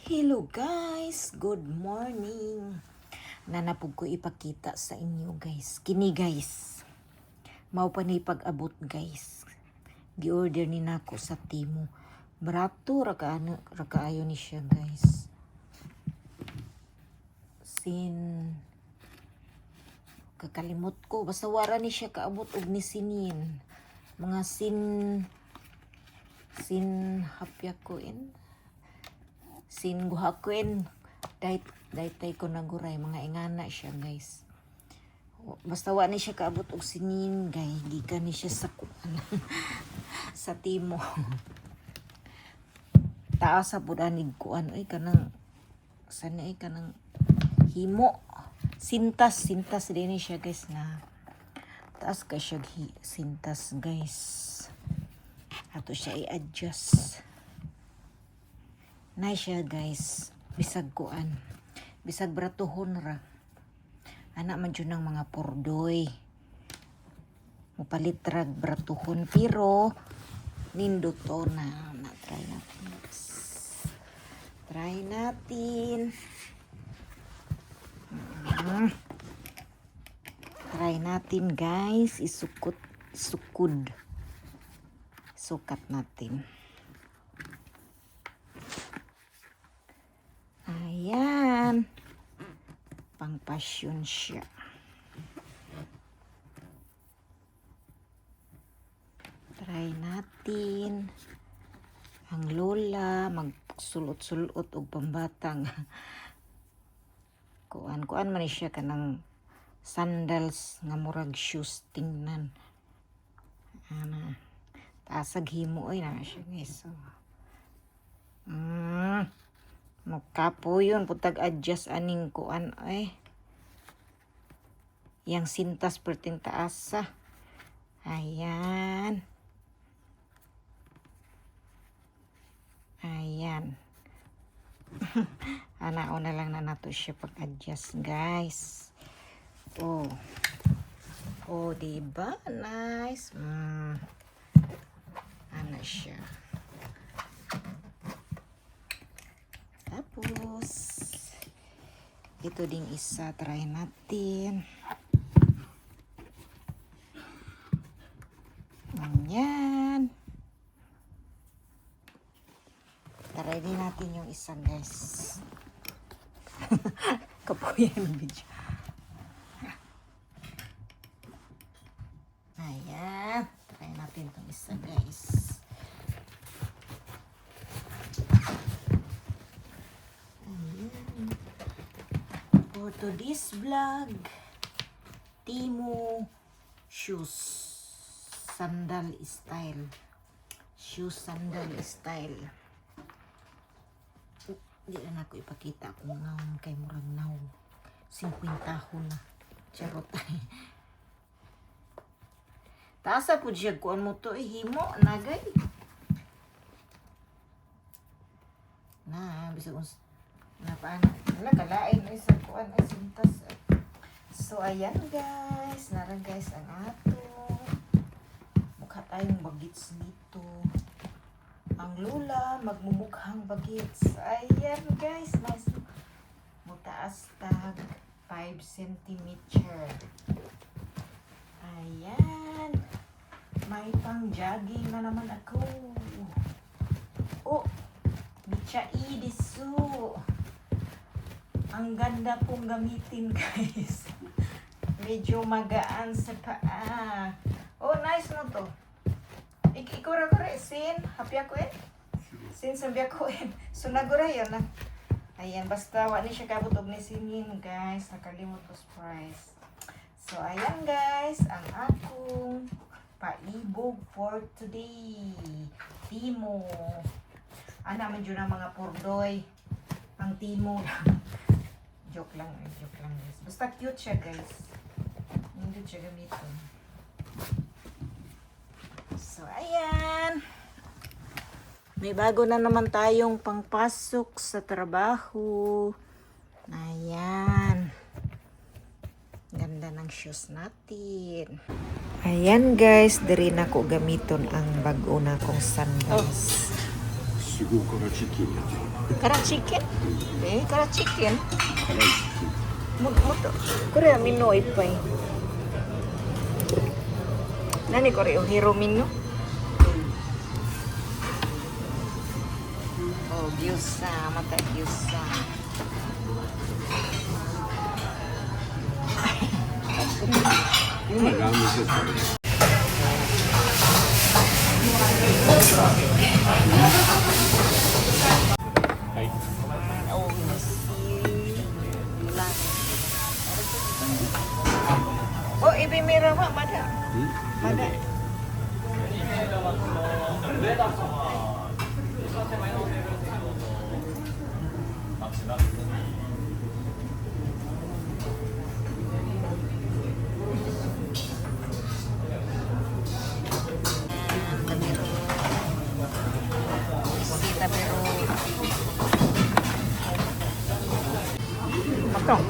Hello guys, good morning. Nanapog ko ipakita sa inyo guys. Kini guys, mao pa ni pag-abot guys. Gi-order ni nako sa Temu. Barato ra kaayo ni siya guys. Kakalimot ko basta wara ni siya kaabot og ni sinin. Mga sin hapya ko sin guhakwen daytay ko naguray mga ingana siya guys. Basta wa ni siya kaabot og sinin gay gikan ni siya sa sa Temu. Taas sa pud anig kuan oy kanang sana ay kanang himo sintas din siya guys na taas ka siya sintas guys. Ato siya i-adjust. Na siya guys, bisag kuan, bisag bratuhon ra. Anak man jud ng mga pordoy. Mupalit rag bratuhon pero nindot to na try natin. Try natin. Try natin guys, sukat natin. Ayan. Pang-passion siya. Try natin. Ang lola, magsulot-sulot og pambatang. Kuan man siya kanang sandals nga murag shoes tingnan. Ana. Tasag himo oy na siya guys. So. Makapo yun, putag adjust aning kuan ay. Yang sintas perting taasa. Ayan. Ayan. Anao na lang na nato siya pag-adjust guys. Oh, diba? Nice. Ano siya. Tapos, ito ding isa, try natin. Ganyan. Try din natin yung isa guys. Kapuyan yung video. Ayan. Try natin itong isa guys. For today's vlog, Temu shoes sandal style. Di na ako ipakita kung ngaon kay murag now 50 na. Charot ay. Taasa po siya kuan mo to himo nagay. Na bisa na paano kalain ay sa kuan ay sintas. So ayan guys, naran guys ang ato. Mukha tayong bagits dito. Ang lola magmumukhang bagits. Ayan guys, nice. Mutaas tag 5 cm. Ayan. May pang jogging na naman ako. Oh, bicha idisu. Ang ganda pong gamitin guys. Medyo magaan sa paa. Oh, nice no to. Ikura sin. Happy ako Sin sabi ako So nagura yan na. Ayan, basta wala siya kabutog ni sinin guys. Nakalimot ko price. So ayan guys, ang akong paibog for today. Temu. Ana man dyan ang mga pordoy. Ang Temu. Joke lang guys. Basta cute siya guys. Hindi siya gamitin. So ayan. May bago na naman tayong pangpasok sa trabaho. Ayan. Ganda ng shoes natin. Ayan guys, diri na ko gamiton ang bago na kong sandals. すごいからチキンやつ。 Kara chicken? Kara chicken? 辛いチキン。もっと。これはミノいっぱい。何これ？ヒロミノ？Oh, gyoza. Mata gyoza. Ini ramen set食べる。はい。 Oh, silang. Oh, ibi mirawa, mada. Mada. Matong.